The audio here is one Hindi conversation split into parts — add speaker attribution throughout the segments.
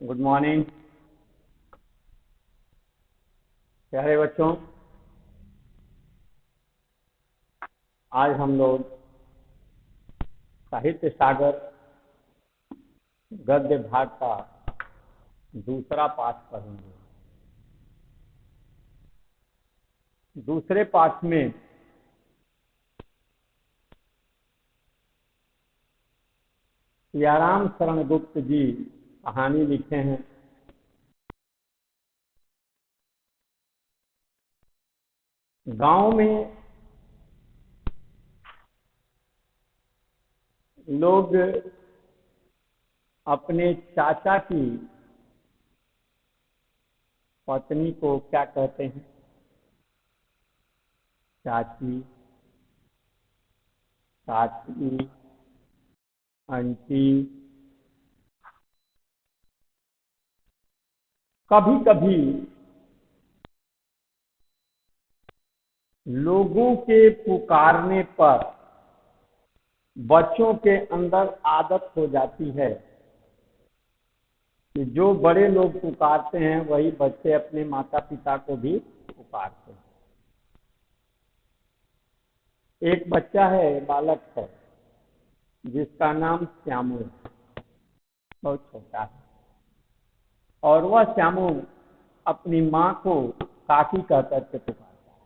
Speaker 1: गुड मॉर्निंग प्यारे बच्चों। आज हम लोग साहित्य सागर गद्य भाग का दूसरा पाठ पढ़ेंगे। दूसरे पाठ में सियाराम शरण गुप्त जी कहानी लिखे हैं। गांव में लोग अपने चाचा की पत्नी को क्या कहते हैं? चाची, चाची, आंटी। कभी कभी लोगों के पुकारने पर बच्चों के अंदर आदत हो जाती है कि जो बड़े लोग पुकारते हैं वही बच्चे अपने माता पिता को भी पुकारते हैं। एक बच्चा है, बालक है, जिसका नाम श्यामू है, बहुत छोटा है, और वह श्यामू अपनी माँ को काकी कहकर के पुकारता है।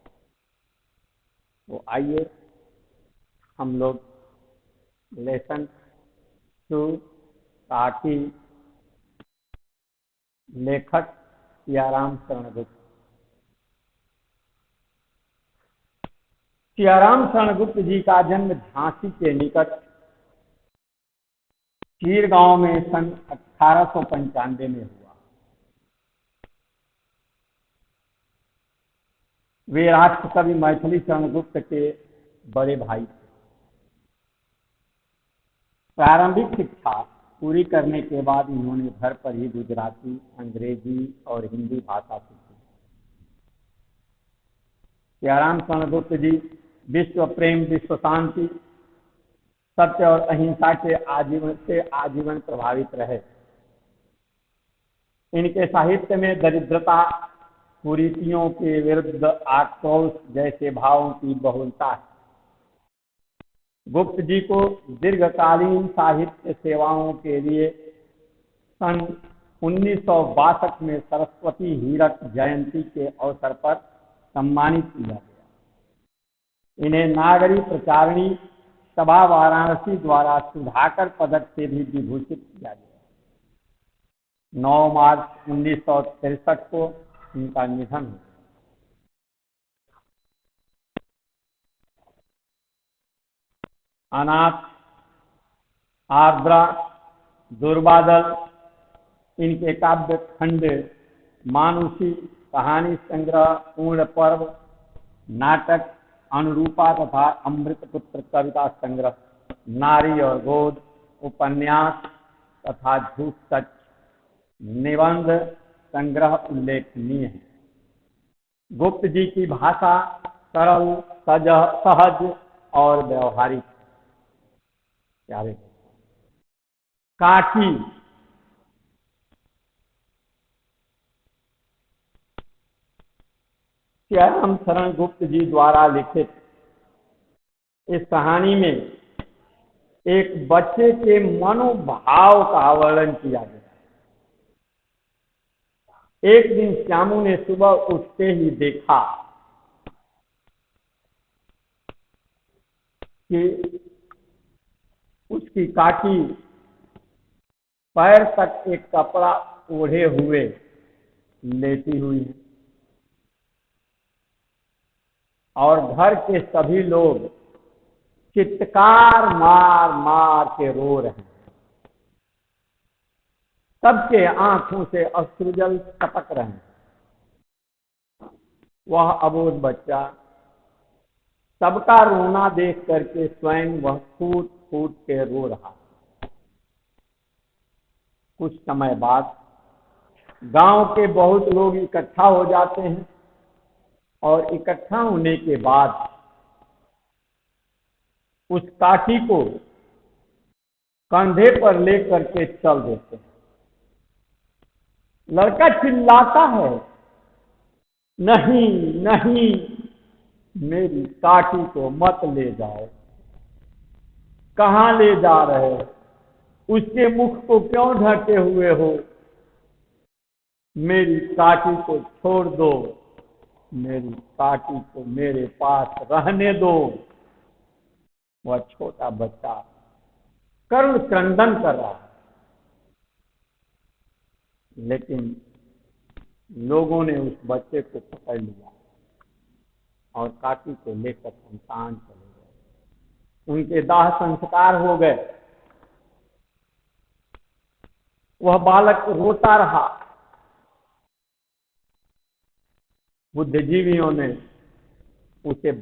Speaker 1: तो आइए हम लोग लेसन टू काकी, लेखक सियाराम शरण गुप्त। सियाराम शरण गुप्त जी का जन्म झांसी के निकट चीर गांव में सन 1895 में हुआ। वे राष्ट्रकवि मैथिली शरण गुप्त के बड़े भाई थे। प्रारंभिक शिक्षा पूरी करने के बाद इन्होंने घर पर ही गुजराती, अंग्रेजी और हिंदी भाषा सीखी। सियाराम शरण गुप्त जी विश्व प्रेम, विश्व शांति, सत्य और अहिंसा के आजीवन प्रभावित रहे। इनके साहित्य में दरिद्रता, कुरीतियों के विरुद्ध आक्रोश जैसे भावों की बहुलता है। गुप्त जी को दीर्घकालीन साहित्य सेवाओं के लिए सन 1962 में सरस्वती हीरक जयंती के अवसर पर सम्मानित किया गया। इन्हें नागरी प्रचारिणी सभा वाराणसी द्वारा सुधाकर पदक से भी विभूषित किया गया। 9 मार्च 1963 को इनका निधन हुआ। अनाथ, आर्द्रा, दुर्बादल, इनके काव्य खंड, मानुषी, कहानी संग्रह, पूर्ण पर्व, नाटक, अनुरूपा तथा अमृतपुत्र कविता संग्रह, नारी और गोद, उपन्यास तथा झूठ सच, निबंध संग्रह उल्लेखनीय है। गुप्त जी की भाषा सरल, सहज और व्यवहारिक। प्यारे काकी, सियाराम शरण गुप्त जी द्वारा लिखित इस कहानी में एक बच्चे के मनोभाव का वर्णन किया गया। एक दिन श्यामू ने सुबह उठते ही देखा कि उसकी काकी पैर तक एक कपड़ा ओढ़े हुए लेटी हुई है और घर के सभी लोग चित्कार मार मार के रो रहे हैं। सबके आंखों से अश्रुजल टपक रहे हैं। वह अबोध बच्चा सबका रोना देख करके स्वयं वह फूट फूट के रो रहा। कुछ समय बाद गांव के बहुत लोग इकट्ठा हो जाते हैं और इकट्ठा होने के बाद उस काठी को कंधे पर लेकर के चल देते हैं। लड़का चिल्लाता है, नहीं नहीं, मेरी काकी को मत ले जाओ। कहाँ ले जा रहे हो? उसके मुख को क्यों ढके हुए हो? मेरी काकी को छोड़ दो, मेरी काकी को मेरे पास रहने दो। वह छोटा बच्चा करुण क्रंदन कर रहा है, लेकिन लोगों ने उस बच्चे को पकड़ लिया और काकी को लेकर शमशान चले गए। उनके दाह संस्कार हो गए। वह बालक रोता रहा। बुद्धिजीवियों ने उसे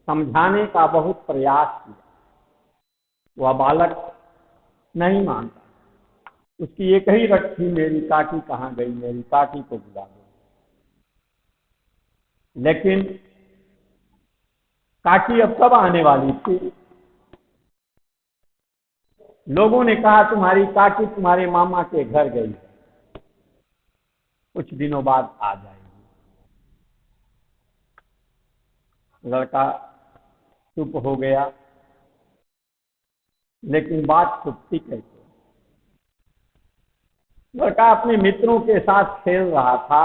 Speaker 1: समझाने का बहुत प्रयास किया। वह बालक नहीं मानता। उसकी एक ही रट थी, मेरी काकी कहाँ गई, मेरी काकी को बुला दो। लेकिन काकी अब कब आने वाली थी? लोगों ने कहा तुम्हारी काकी तुम्हारे मामा के घर गई है, कुछ दिनों बाद आ जाएगी। लड़का चुप हो गया, लेकिन बात छुपती कैसे? लड़का अपने मित्रों के साथ खेल रहा था।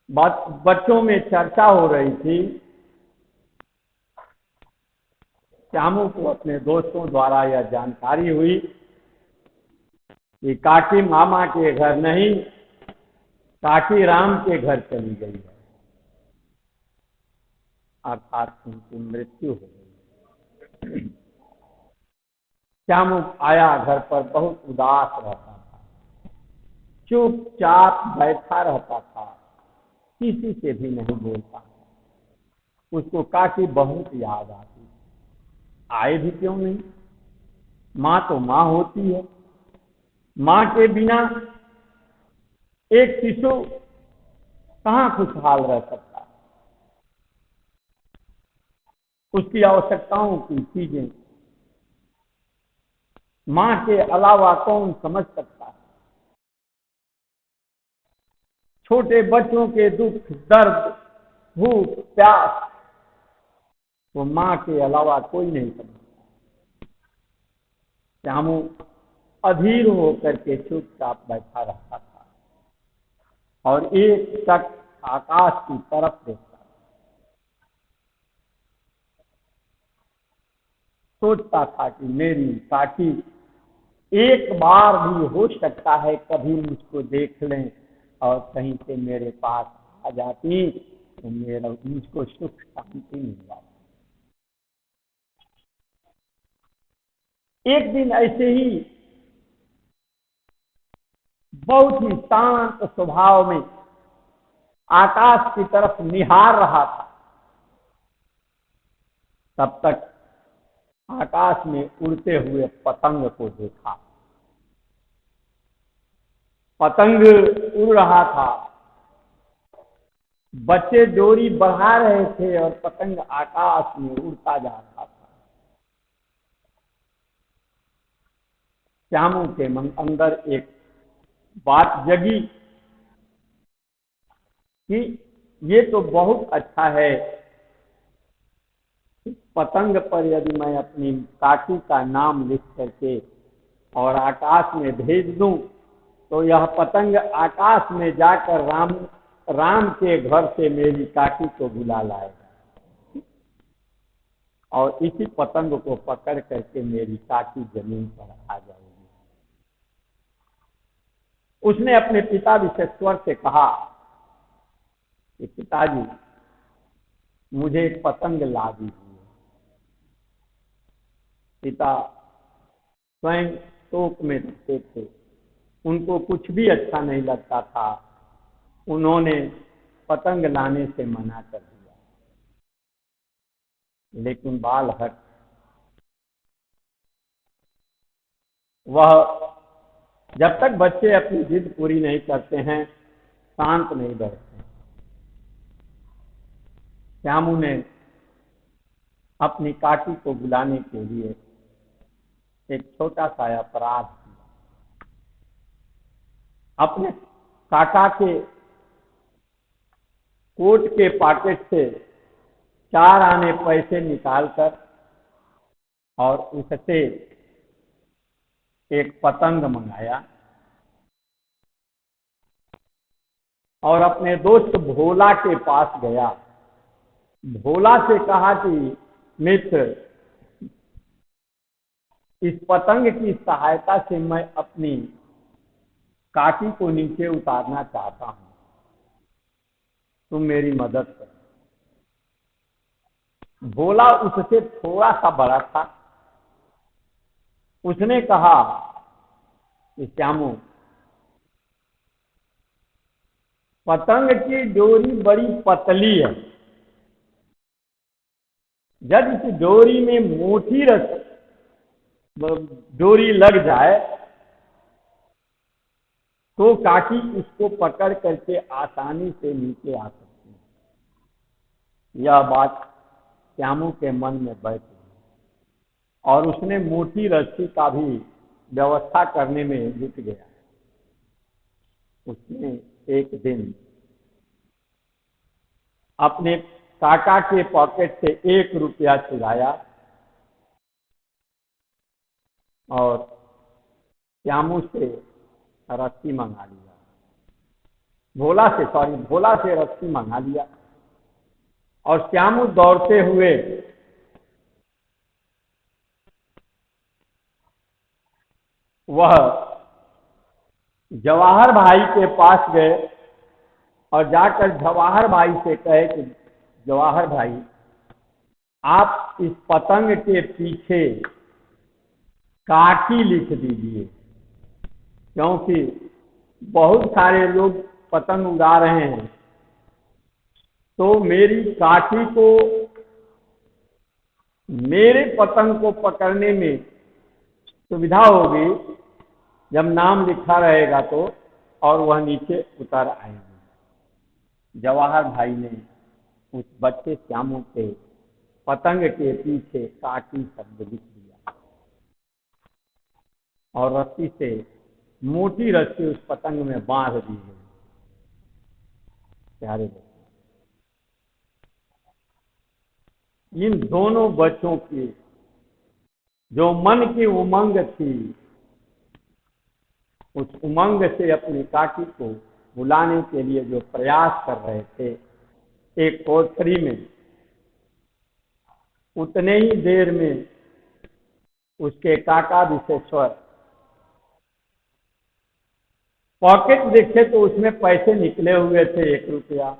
Speaker 1: बच्चों में चर्चा हो रही थी। श्यामू को अपने दोस्तों द्वारा यह जानकारी हुई कि काकी मामा के घर नहीं, काकी राम के घर चली गई है, अर्थात उनकी मृत्यु हो गई। श्यामू आया घर पर, बहुत उदास रहता था, चुपचाप बैठा रहता था, किसी से भी नहीं बोलता। उसको काकी बहुत याद आती। आए भी क्यों नहीं? माँ तो माँ होती है। माँ के बिना एक शिशु कहाँ खुशहाल रह सकता? उसकी आवश्यकताओं की चीजें माँ के अलावा कौन समझ सकता है? छोटे बच्चों के दुख, दर्द, भूख, प्यास वो माँ के अलावा कोई नहीं समझता। श्यामू अधीर होकर के चुपचाप बैठा रहता था और एक टक आकाश की तरफ देखता था। सोचता था कि मेरी काकी एक बार भी हो सकता है कभी मुझको देख लें और कहीं से मेरे पास आ जाती तो मेरा मुझको सुख शांति मिल जाती। एक दिन ऐसे ही बहुत ही शांत स्वभाव में आकाश की तरफ निहार रहा था। तब तक आकाश में उड़ते हुए पतंग को देखा। पतंग उड़ रहा था, बच्चे डोरी बढ़ा रहे थे और पतंग आकाश में उड़ता जा रहा था। श्यामू के मन अंदर एक बात जगी कि ये तो बहुत अच्छा है, पतंग पर यदि मैं अपनी काकी का नाम लिख करके और आकाश में भेज दूं तो यह पतंग आकाश में जाकर राम के घर से मेरी काकी को बुला लाएगा और इसी पतंग को पकड़ करके मेरी काकी जमीन पर आ जाएगी। उसने अपने पिता विश्वेश्वर से कहा कि पिताजी मुझे एक पतंग ला दीजिए। पिता स्वयं शोक में रहते थे, उनको कुछ भी अच्छा नहीं लगता था। उन्होंने पतंग लाने से मना कर दिया, लेकिन बालहट वह जब तक बच्चे अपनी जिद पूरी नहीं करते हैं शांत नहीं बैठते। श्यामू ने अपनी काकी को बुलाने के लिए एक छोटा सा अपराध किया। अपने काका के कोट के पॉकेट से 4 आने पैसे निकालकर और उससे एक पतंग मंगाया और अपने दोस्त भोला के पास गया। भोला से कहा कि मित्र, इस पतंग की सहायता से मैं अपनी काकी को नीचे उतारना चाहता हूं, तुम मेरी मदद करो। भोला उससे थोड़ा सा बड़ा था। उसने कहा कि श्यामू, पतंग की डोरी बड़ी पतली है, जब इस डोरी में मोटी डोरी लग जाए तो काकी उसको पकड़ करके आसानी से नीचे आ सकती है। यह बात श्यामू के मन में बैठ गई और उसने मोटी रस्सी का भी व्यवस्था करने में जुट गया। उसने एक दिन अपने काका के पॉकेट से 1 रुपया चुराया और श्यामू से रस्सी मंगा लिया। भोला से रस्सी मंगा लिया और श्यामू दौड़ते हुए वह जवाहर भाई के पास गए और जाकर जवाहर भाई से कहे कि जवाहर भाई, आप इस पतंग के पीछे काकी लिख दीजिए, क्योंकि बहुत सारे लोग पतंग उड़ा रहे हैं, तो मेरी काकी को मेरे पतंग को पकड़ने में सुविधा होगी जब नाम लिखा रहेगा तो, और वह नीचे उतर आएंगे। जवाहर भाई ने उस बच्चे श्यामू के पतंग के पीछे काकी शब्द लिख दिया और रस्सी से, मोटी रस्सी उस पतंग में बांध दी गई। प्यारे बच्चे, इन दोनों बच्चों की जो मन की उमंग थी, उस उमंग से अपनी काकी को बुलाने के लिए जो प्रयास कर रहे थे, एक कोठरी में उतने ही देर में उसके काका विशेश्वर पॉकेट देखे तो उसमें पैसे निकले हुए थे 1 रुपया।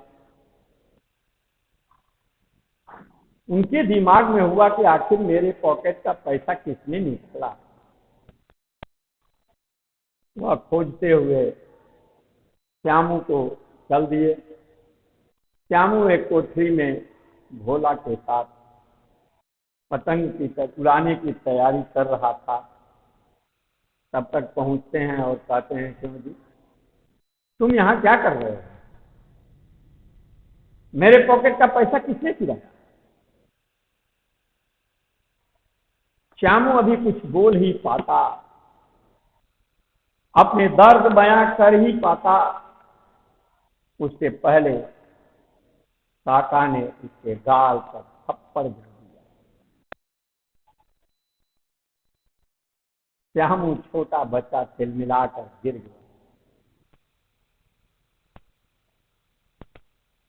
Speaker 1: उनके दिमाग में हुआ कि आखिर मेरे पॉकेट का पैसा किसने निकाला। वह खोजते हुए श्यामू को चल दिए। श्यामू एक कोठरी में भोला के साथ पतंग की उड़ाने की तैयारी कर रहा था। तब तक पहुंचते हैं और कहते हैं, क्यों जी तुम यहाँ क्या कर रहे हो? मेरे पॉकेट का पैसा किसने चुराया? श्यामू अभी कुछ बोल ही पाता, अपने दर्द बयां कर ही पाता, उससे पहले काका ने उसके गाल पर थप्पड़ जड़ दिया। श्यामू छोटा बच्चा तिलमिलाकर गिर गया।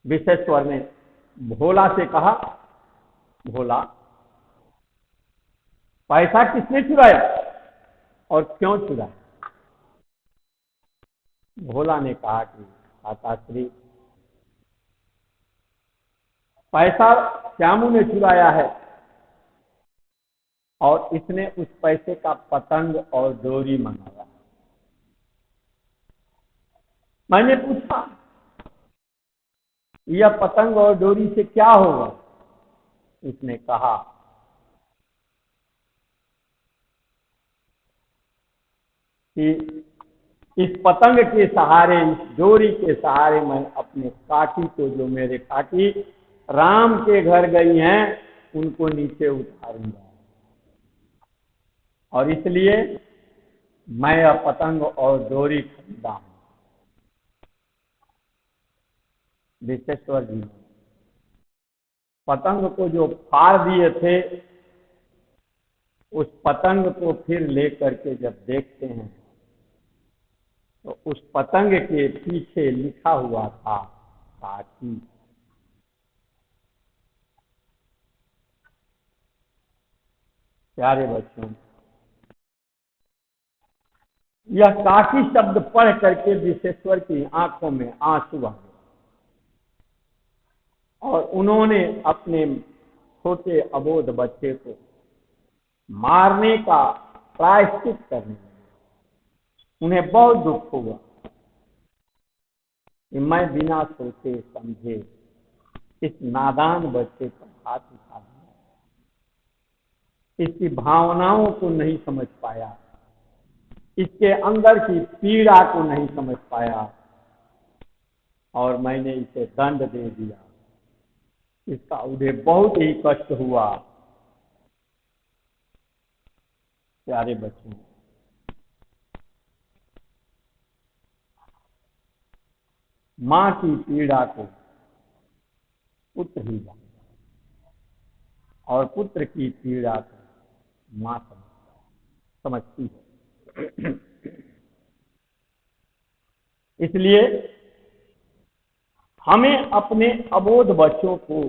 Speaker 1: विशेश्वर ने भोला से कहा, भोला, पैसा किसने चुराया और क्यों चुराया? भोला ने कहा कि माताश्री, पैसा श्यामू ने चुराया है और इसने उस पैसे का पतंग और डोरी मंगाया। मैंने पूछा, यह पतंग और डोरी से क्या होगा? उसने कहा, कि इस पतंग के सहारे, इस डोरी के सहारे मैं अपने काकी को, जो मेरे काकी राम के घर गई हैं, उनको नीचे उतारूंगा, और इसलिए मैं यह पतंग और डोरी खरीदा हूं। विश्वेश्वर जी ने पतंग को जो फाड़ दिए थे, उस पतंग को फिर लेकर के जब देखते हैं तो उस पतंग के पीछे लिखा हुआ था काकी। प्यारे बच्चों, यह काकी शब्द पढ़ करके विश्वेश्वर की आंखों में आंसू आ गए और उन्होंने अपने छोटे अबोध बच्चे को मारने का प्रायश्चित करने लगे। उन्हें बहुत दुख हुआ कि मैं बिना सोचे समझे इस नादान बच्चे पर हाथ उठा दिया, इसकी भावनाओं को नहीं समझ पाया, इसके अंदर की पीड़ा को नहीं समझ पाया और मैंने इसे दंड दे दिया। इसका उन्हें बहुत ही कष्ट हुआ। प्यारे बच्चों, मां की पीड़ा को पुत्र ही जानता और पुत्र की पीड़ा को मां समझती है। इसलिए हमें अपने अबोध बच्चों को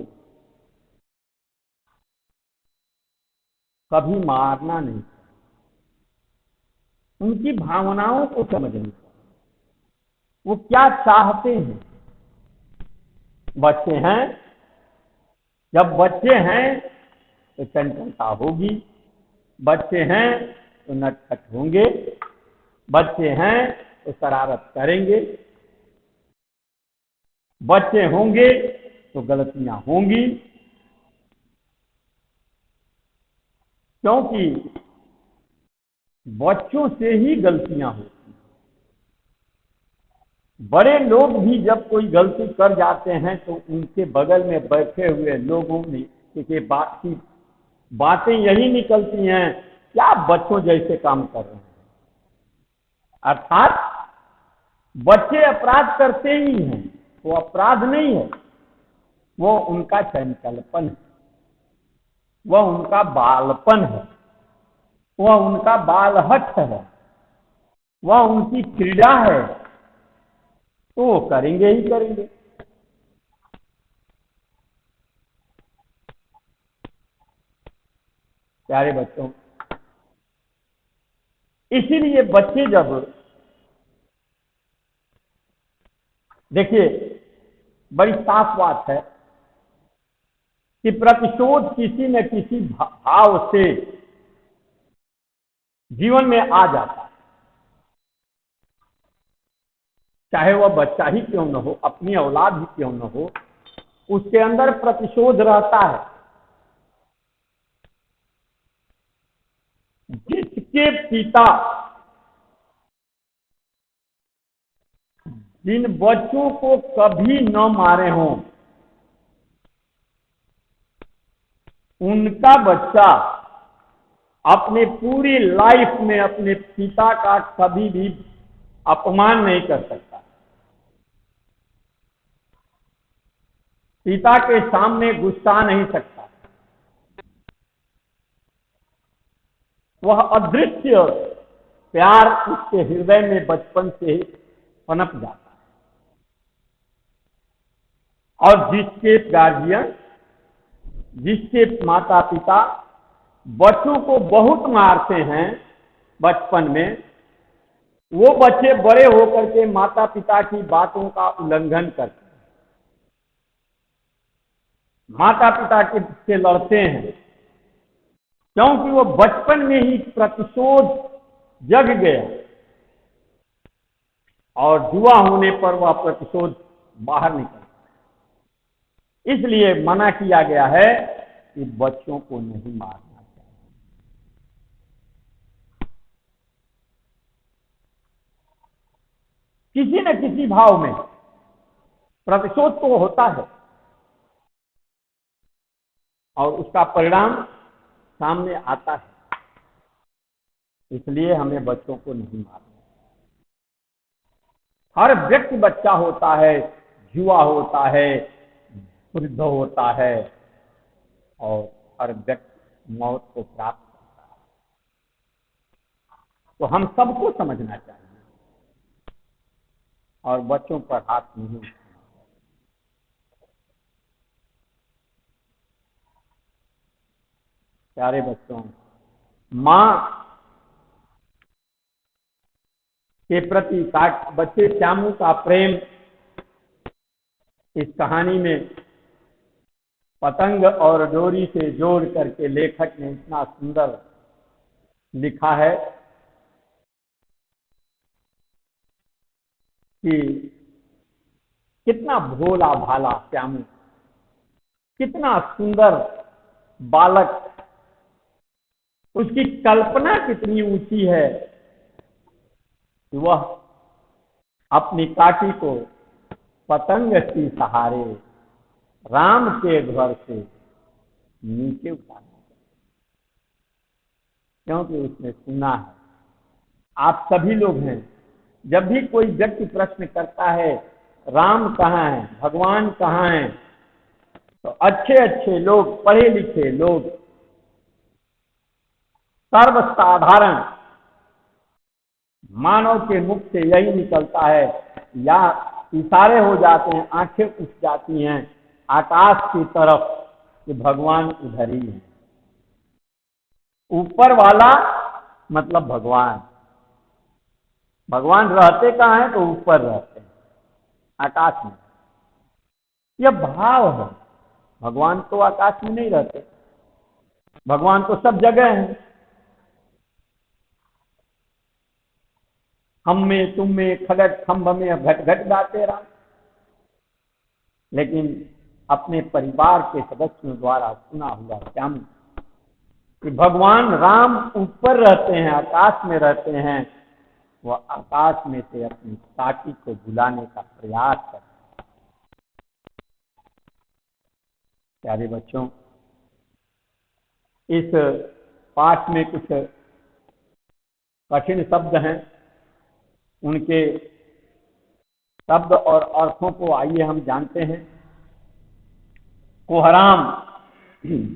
Speaker 1: कभी मारना नहीं, उनकी भावनाओं को समझना, वो क्या चाहते हैं। बच्चे हैं, जब बच्चे हैं तो चंचलता होगी, बच्चे हैं तो नटखट होंगे, बच्चे हैं तो शरारत करेंगे, बच्चे होंगे तो गलतियां होंगी, क्योंकि बच्चों से ही गलतियां होती हैं। बड़े लोग भी जब कोई गलती कर जाते हैं तो उनके बगल में बैठे हुए लोगों ने की बातें यही निकलती हैं, क्या बच्चों जैसे काम कर रहे हैं। अर्थात बच्चे अपराध करते ही हैं, वो अपराध नहीं है, वो उनका चंचलपन है, वह उनका बालपन है, वह उनका बालहट है, वह उनकी क्रीड़ा है, तो वो करेंगे ही करेंगे। प्यारे बच्चों, इसीलिए बच्चे जब देखिए, बड़ी साफ बात है कि प्रतिशोध किसी न किसी भाव से जीवन में आ जाता है, चाहे वह बच्चा ही क्यों न हो, अपनी औलाद ही क्यों न हो, उसके अंदर प्रतिशोध रहता है। जिसके पिता जिन बच्चों को कभी न मारे हों, उनका बच्चा अपने पूरी लाइफ में अपने पिता का कभी भी अपमान नहीं कर सकता, पिता के सामने गुस्सा नहीं सकता। वह अदृश्य प्यार उसके हृदय में बचपन से पनप जाता है। और जिसके गार्जियन, जिसके माता पिता बच्चों को बहुत मारते हैं बचपन में, वो बच्चे बड़े होकर के माता पिता की बातों का उल्लंघन करते हैं, माता पिता के से लड़ते हैं, क्योंकि वो बचपन में ही प्रतिशोध जग गया और जुआ होने पर वह प्रतिशोध बाहर निकलता है। इसलिए मना किया गया है कि बच्चों को नहीं मारना चाहिए। किसी न किसी भाव में प्रतिशोध तो होता है और उसका परिणाम सामने आता है, इसलिए हमें बच्चों को नहीं मारना। हर व्यक्ति बच्चा होता है, युवा होता है, वृद्ध होता है, और हर व्यक्ति मौत को प्राप्त करता है। तो हम सबको समझना चाहिए और बच्चों पर हाथ नहीं उठाना। प्यारे बच्चों, माँ के प्रति बच्चे श्यामू का प्रेम इस कहानी में पतंग और डोरी से जोड़ करके लेखक ने इतना सुंदर लिखा है कि कितना भोला भाला श्यामू, कितना सुंदर बालक, उसकी कल्पना कितनी ऊंची है कि वह अपनी काठी को पतंग की सहारे राम के घर से नीचे उतारना, क्योंकि उसने सुना है। आप सभी लोग हैं, जब भी कोई व्यक्ति प्रश्न करता है राम कहाँ है, भगवान कहाँ है, तो अच्छे अच्छे लोग, पढ़े लिखे लोग, सर्वसाधारण मानव के मुख से यही निकलता है, या इशारे हो जाते हैं, आंखें उठ जाती हैं आकाश की तरफ कि भगवान उधर ही है। ऊपर वाला मतलब भगवान, भगवान रहते कहाँ हैं, तो ऊपर रहते हैं आकाश में। यह भाव है, भगवान तो आकाश में नहीं रहते, भगवान तो सब जगह हैं। हम में, तुम में, खगट खंभ में घट घट गाते राम। लेकिन अपने परिवार के सदस्यों द्वारा सुना हुआ श्यामू कि भगवान राम ऊपर रहते हैं, आकाश में रहते हैं, वह आकाश में से अपनी काठी को बुलाने का प्रयास करते हैं। प्यारे बच्चों, इस पाठ में कुछ कठिन शब्द हैं, उनके शब्द और अर्थों को आइए हम जानते हैं। कोहराम,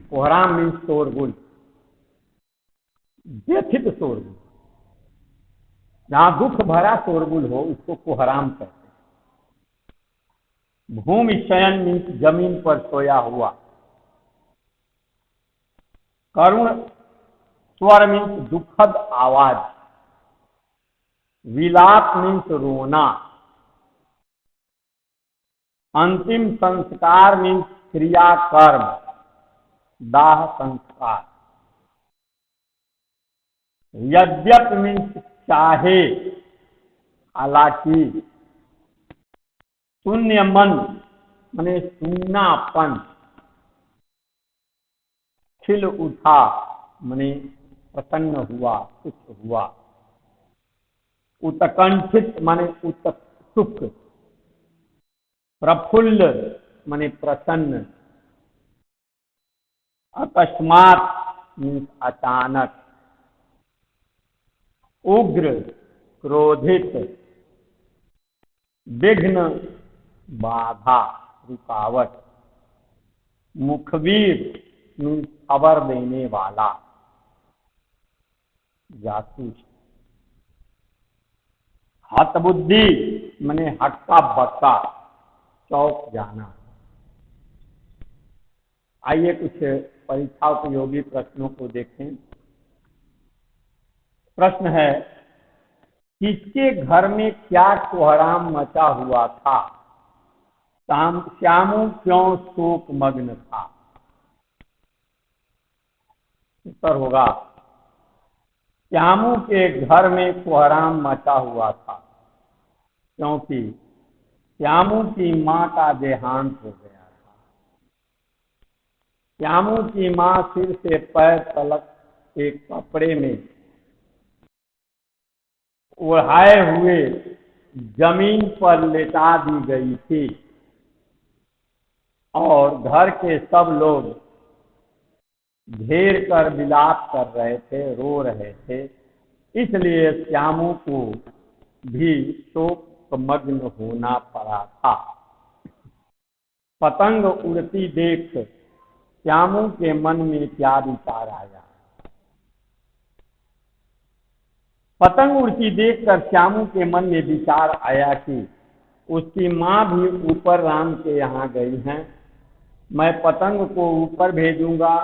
Speaker 1: कोहराम मीन्स शोरगुल, व्यथित शोरगुल, जहां दुख भरा शोरगुल हो उसको कोहराम कहते हैं। भूमि शयन मीन्स जमीन पर सोया हुआ। करुण स्वर मीन्स दुखद आवाज। विलाप मीन्स रोना। अंतिम संस्कार मीन्स क्रिया कर्म, दाह संस्कार। यद्यप मीन्स चाहे, हालांकि। शून्य मन माने शून्यापन। खिल उठा माने प्रसन्न हुआ, खुश हुआ। उत्कंठित माने उत्सुक। प्रफुल्ल माने प्रसन्न। अकस्मात मीन्स अचानक। उग्र क्रोधित। विघ्न बाधा, रुकावट। मुखबिर मीन्स खबर देने वाला, जासूस। हतबुद्धि माने हक्का बक्का, चौंक जाना। आइए कुछ परीक्षा उपयोगी प्रश्नों को देखें। प्रश्न है, किसके घर में क्या कोहराम मचा हुआ था? श्यामू क्यों शोक मग्न था? उत्तर होगा, श्यामू के घर में कोहराम मचा हुआ था क्योंकि श्यामू की मां का देहांत हो गया था। श्यामू की मां सिर से पैर तलक एक कपड़े में ओढ़ाए हुए जमीन पर लेटा दी गई थी और घर के सब लोग घेर कर विलाप कर रहे थे, रो रहे थे। इसलिए श्यामू को भी शोक मग्न होना पड़ा था। पतंग उड़ती देख श्यामू के मन में क्या विचार आया। पतंग उड़ती देखकर श्यामू के मन में विचार आया कि उसकी माँ भी ऊपर राम के यहाँ गई हैं, मैं पतंग को ऊपर भेजूंगा,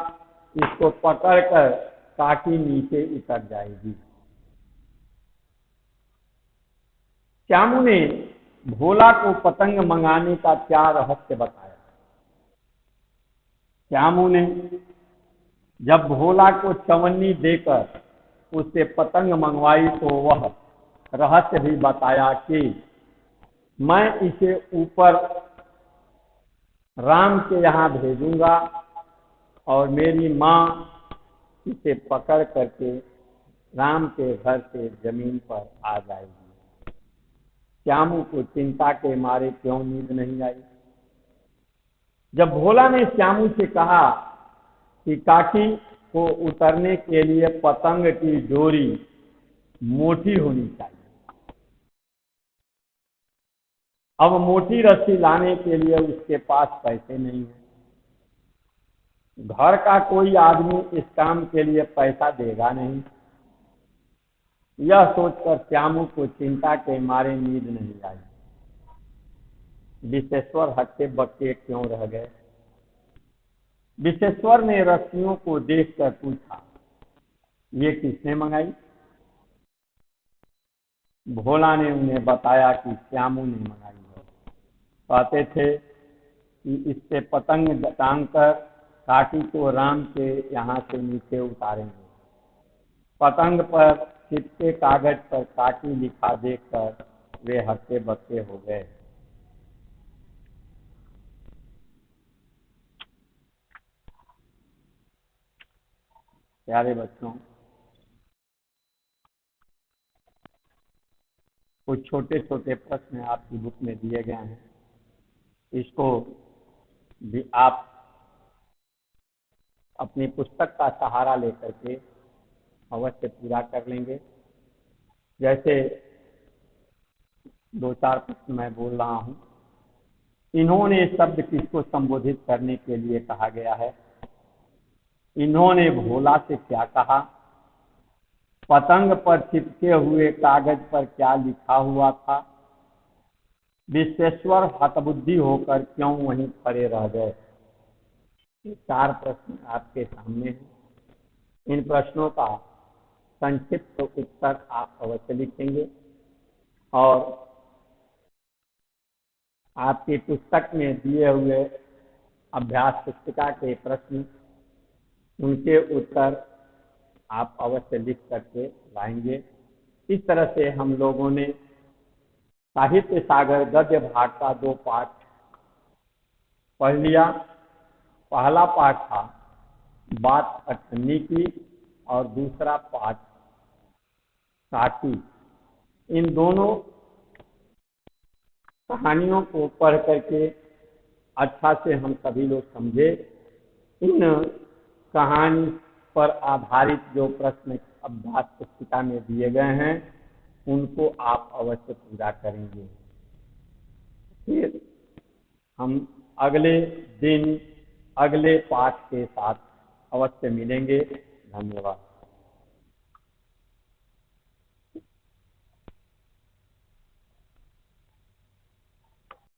Speaker 1: इसको पकड़कर काकी नीचे उतर जाएगी। श्यामू ने भोला को पतंग मंगाने का क्या रहस्य बताया। श्यामू ने जब भोला को चवन्नी देकर उससे पतंग मंगवाई तो वह रहस्य भी बताया कि मैं इसे ऊपर राम के यहाँ भेजूंगा और मेरी माँ इसे पकड़ करके राम के घर से जमीन पर आ जाएगी। श्यामू को चिंता के मारे क्यों नींद नहीं आई। जब भोला ने श्यामू से कहा कि काकी को उतरने के लिए पतंग की डोरी मोटी होनी चाहिए, अब मोटी रस्सी लाने के लिए उसके पास पैसे नहीं है, घर का कोई आदमी इस काम के लिए पैसा देगा नहीं। यह सोचकर श्यामू को चिंता के मारे नींद नहीं आई। विश्वेश्वर हक्के बक्के क्यों रह गए। विश्वेश्वर ने रस्सियों को देखकर पूछा, ये किसने मंगाई। भोला ने उन्हें बताया कि श्यामू ने मंगाई है। कहते थे कि इससे पतंग टांगकर काकी को राम के यहाँ से नीचे उतारेंगे। पतंग पर चिपके कागज पर काकी लिखा देखकर वे हक्के बक्के हो गए। प्यारे बच्चों, कुछ छोटे छोटे प्रश्न आपकी बुक में दिए गए हैं, इसको भी आप अपनी पुस्तक का सहारा लेकर के अवश्य पूरा कर लेंगे। जैसे दो चार प्रश्न मैं बोल रहा हूँ। इन्होंने शब्द किसको संबोधित करने के लिए कहा गया है। इन्होंने भोला से क्या कहा। पतंग पर चिपके हुए कागज पर क्या लिखा हुआ था। विश्वेश्वर हतबुद्धि होकर क्यों वहीं खड़े रह गए। ये चार प्रश्न आपके सामने हैं। इन प्रश्नों का संक्षिप्त उत्तर आप अवश्य लिखेंगे और आपकी पुस्तक में दिए हुए अभ्यास पुस्तिका के प्रश्न, उनके उत्तर आप अवश्य लिख करके लाएंगे। इस तरह से हम लोगों ने साहित्य सागर गद्य भाग का 2 पाठ पढ़ लिया। पहला पाठ था बात अठन्नी की और दूसरा पाठ काकी। इन दोनों कहानियों को पढ़ करके अच्छा से हम सभी लोग समझे। इन कहानी पर आधारित जो प्रश्न अभ्यास पुस्तिका में दिए गए हैं उनको आप अवश्य पूरा करेंगे। फिर हम अगले दिन अगले पाठ के साथ अवश्य मिलेंगे। धन्यवाद।